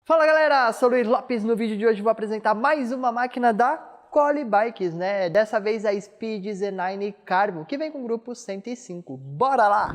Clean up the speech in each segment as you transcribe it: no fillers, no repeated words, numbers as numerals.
Fala galera, sou o Luiz Lopes. No vídeo de hoje vou apresentar mais uma máquina da Collie Bikes, né? Dessa vez a Speed Z9 Carbo, que vem com o grupo 105. Bora lá!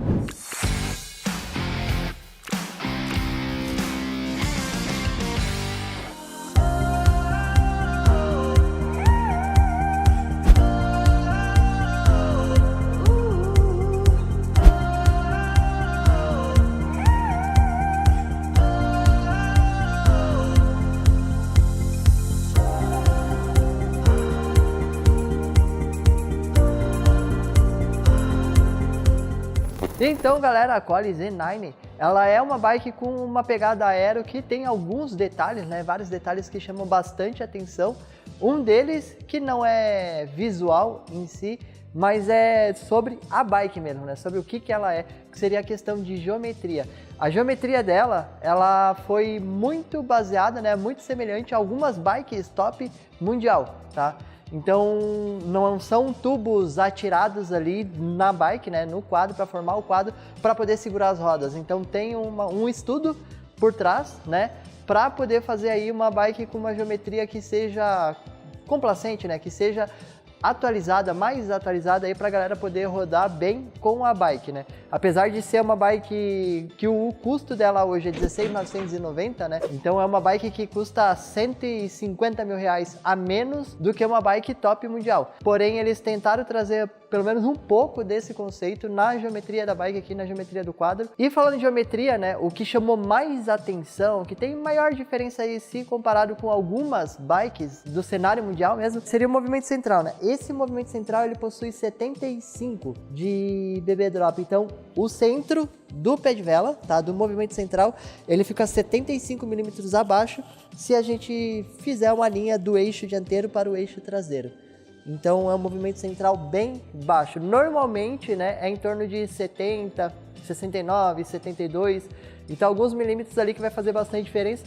Então galera, a Collie Z9, ela é uma bike com uma pegada aero que tem alguns detalhes, né? Vários detalhes que chamam bastante atenção. Um deles que não é visual em si, mas é sobre a bike mesmo, né? Sobre o que ela é, que seria a questão de geometria. A geometria dela, ela foi muito baseada, né? Muito semelhante a algumas bikes top mundial, tá? Então não são tubos atirados ali na bike, né, no quadro, para formar o quadro, para poder segurar as rodas. Então tem um estudo por trás, né, para poder fazer aí uma bike com uma geometria que seja complacente, né, que seja atualizada, mais atualizada aí para a galera poder rodar bem com a bike, né? Apesar de ser uma bike que o custo dela hoje é R$16.990, né? Então é uma bike que custa R$150 mil a menos do que uma bike top mundial. Porém, eles tentaram trazer pelo menos um pouco desse conceito na geometria da bike aqui, na geometria do quadro. E falando em geometria, né, o que chamou mais atenção, que tem maior diferença aí se comparado com algumas bikes do cenário mundial mesmo, seria o movimento central, né? Esse movimento central ele possui 75 de BB drop, então o centro do pé de vela, tá, do movimento central, ele fica 75 milímetros abaixo se a gente fizer uma linha do eixo dianteiro para o eixo traseiro. Então é um movimento central bem baixo. Normalmente, né, é em torno de 70, 69, 72. Então alguns milímetros ali que vai fazer bastante diferença.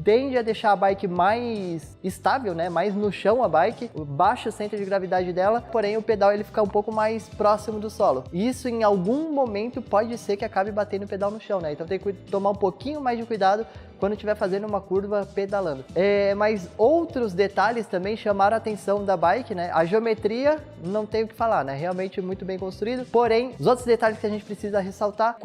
Tende a deixar a bike mais estável, né, mais no chão a bike, o baixo centro de gravidade dela, porém o pedal ele fica um pouco mais próximo do solo. Isso em algum momento pode ser que acabe batendo o pedal no chão, né? Então tem que tomar um pouquinho mais de cuidado quando estiver fazendo uma curva pedalando. Mas outros detalhes também chamaram a atenção da bike, né? A geometria, não tem o que falar, né? Realmente muito bem construído. Porém, os outros detalhes que a gente precisa ressaltar,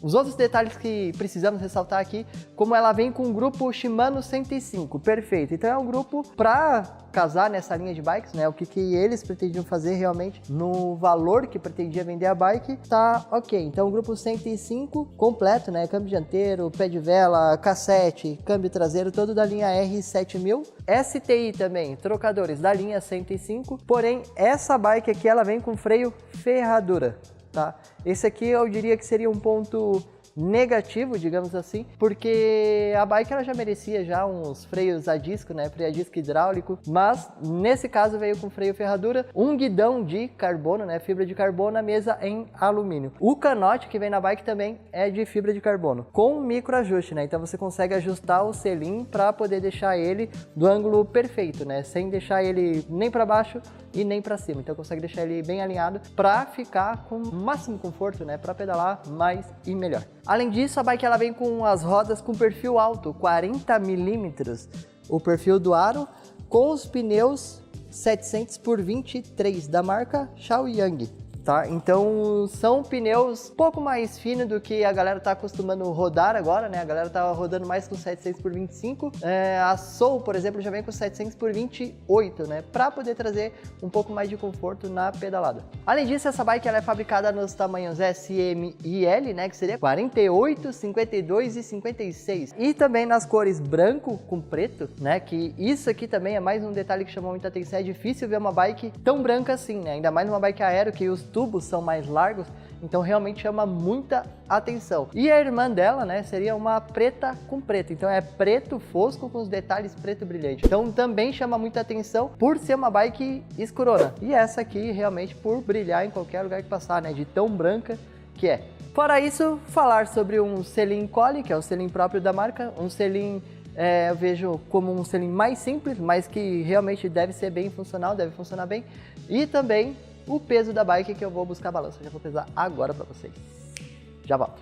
os outros detalhes que precisamos ressaltar aqui, como ela vem com o grupo Shimano 105, perfeito. Então é um grupo para casar nessa linha de bikes, né? O que eles pretendiam fazer realmente no valor que pretendia vender a bike, tá ok. Então o grupo 105 completo, né? Câmbio dianteiro, pé de vela, cassete, câmbio traseiro, todo da linha R7000. STI também, trocadores da linha 105, porém essa bike aqui ela vem com freio ferradura. Tá? Esse aqui eu diria que seria um ponto negativo, digamos assim, porque a bike ela já merecia já uns freios a disco, né, freio a disco hidráulico, mas nesse caso veio com freio ferradura, um guidão de carbono, né, fibra de carbono, a mesa em alumínio. O canote que vem na bike também é de fibra de carbono, com micro ajuste, né, então você consegue ajustar o selim para poder deixar ele do ângulo perfeito, né, sem deixar ele nem para baixo e nem para cima, então consegue deixar ele bem alinhado para ficar com o máximo conforto, né, para pedalar mais e melhor. Além disso, a bike ela vem com as rodas com perfil alto, 40 milímetros, o perfil do aro, com os pneus 700 por 23 da marca Shaoyang. Tá? Então são pneus um pouco mais finos do que a galera tá acostumando rodar agora, né? A galera tá rodando mais com 700 por 25. A Soul, por exemplo, já vem com 700 por 28, né? Para poder trazer um pouco mais de conforto na pedalada. Além disso, essa bike ela é fabricada nos tamanhos S, M e L, né? Que seria 48, 52 e 56. E também nas cores branco com preto, né? Que isso aqui também é mais um detalhe que chamou muita atenção. É difícil ver uma bike tão branca assim, né? Ainda mais numa bike aero que os tubos são mais largos, então realmente chama muita atenção. E a irmã dela, né, seria uma preta com preto, então é preto fosco com os detalhes preto brilhante. Então também chama muita atenção por ser uma bike escurona. E essa aqui realmente por brilhar em qualquer lugar que passar, né, de tão branca que é. Fora isso, falar sobre um selim Collie, que é o selim próprio da marca, um selim eu vejo como um selim mais simples, mas que realmente deve ser bem funcional, deve funcionar bem. E também o peso da bike, que eu vou buscar a balança, já vou pesar agora para vocês. Já volto.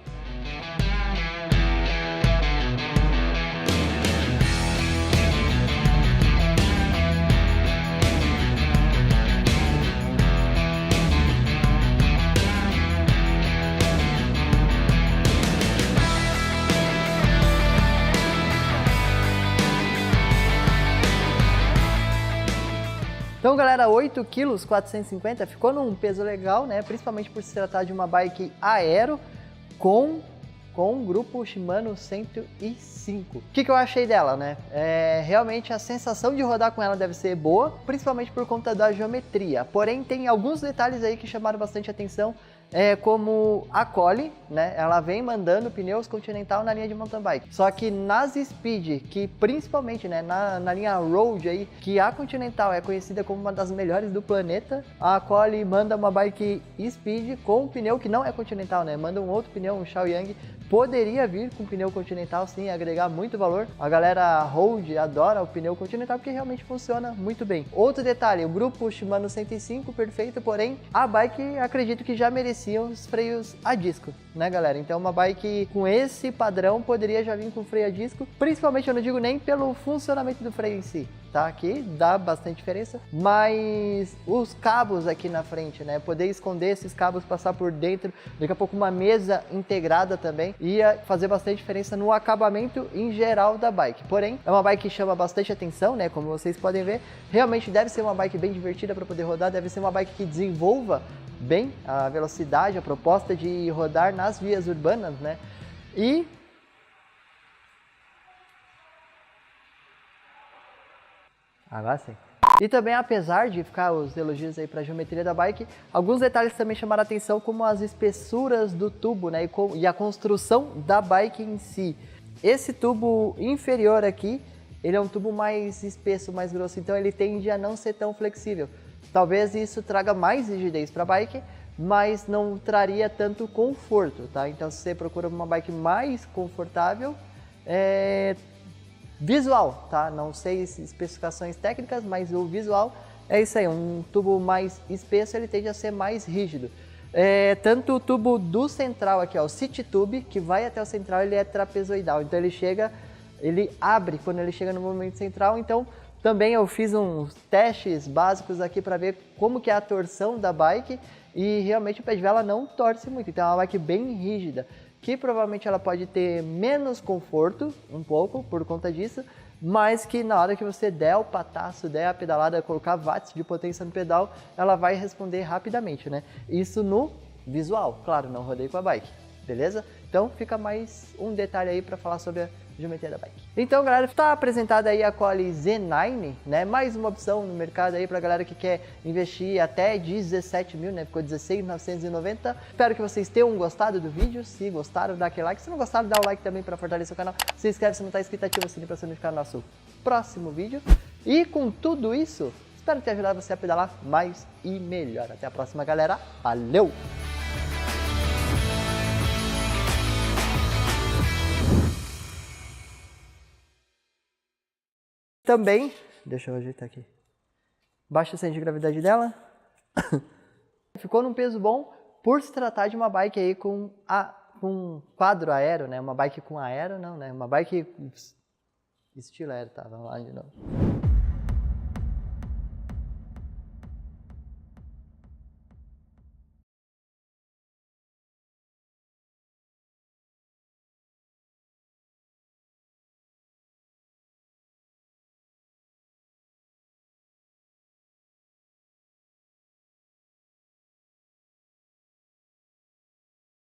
Então, galera, 8 kg 450 ficou num peso legal, né? Principalmente por se tratar de uma bike aero com um grupo Shimano 105. O que eu achei dela, né? Realmente a sensação de rodar com ela deve ser boa, principalmente por conta da geometria. Porém, tem alguns detalhes aí que chamaram bastante atenção, como a Collie, né? Ela vem mandando pneus Continental na linha de mountain bike. Só que nas Speed, que principalmente, né, na linha Road aí, que a Continental é conhecida como uma das melhores do planeta, a Collie manda uma bike Speed com um pneu que não é Continental, né? Manda um outro pneu, um Shaoyang. Poderia vir com pneu Continental, sim, agregar muito valor. A galera Road adora o pneu Continental porque realmente funciona muito bem. Outro detalhe, o grupo Shimano 105, perfeito, porém a bike acredito que já merecia os freios a disco, né, galera? Então uma bike com esse padrão poderia já vir com freio a disco, principalmente eu não digo nem pelo funcionamento do freio em si, tá? Que dá bastante diferença, mas os cabos aqui na frente, né? Poder esconder esses cabos, passar por dentro, daqui a pouco uma mesa integrada também, ia fazer bastante diferença no acabamento em geral da bike. Porém, é uma bike que chama bastante atenção, né? Como vocês podem ver, realmente deve ser uma bike bem divertida para poder rodar, deve ser uma bike que desenvolva bem a velocidade, a proposta de rodar nas vias urbanas, né? E agora sim. E também, apesar de ficar os elogios aí para a geometria da bike, alguns detalhes também chamaram a atenção, como as espessuras do tubo, né, e a construção da bike em si. Esse tubo inferior aqui, ele é um tubo mais espesso, mais grosso, então ele tende a não ser tão flexível. Talvez isso traga mais rigidez para a bike, mas não traria tanto conforto, tá? Então, se você procura uma bike mais confortável, visual, tá? Não sei especificações técnicas, mas o visual é isso aí, um tubo mais espesso, ele tende a ser mais rígido. Tanto o tubo do central aqui, ó, o City Tube, que vai até o central, ele é trapezoidal, então ele abre quando ele chega no movimento central, então também eu fiz uns testes básicos aqui para ver como que é a torção da bike e realmente o pé de vela não torce muito, então é uma bike bem rígida, que provavelmente ela pode ter menos conforto, um pouco, por conta disso, mas que na hora que você der o pataço, der a pedalada, colocar watts de potência no pedal, ela vai responder rapidamente, né? Isso no visual, claro, não rodei com a bike, beleza? Então fica mais um detalhe aí para falar sobre a geometria da bike. Então, galera, está apresentada aí a Collie Z9, né? Mais uma opção no mercado aí para galera que quer investir até 17 mil, né? Ficou 16.990. Espero que vocês tenham gostado do vídeo. Se gostaram, dá aquele like. Se não gostaram, dá o like também para fortalecer o canal. Se inscreve se não está inscrito, ativa o sininho para ser notificado no nosso próximo vídeo. E com tudo isso, espero ter ajudado você a pedalar mais e melhor. Até a próxima, galera. Valeu! Também, deixa eu ajeitar aqui, baixa o centro de gravidade dela, ficou num peso bom por se tratar de uma bike aí com quadro aero, né? Uma bike com aero não, né? Uma bike estilo aero, tá? Vamos lá de novo.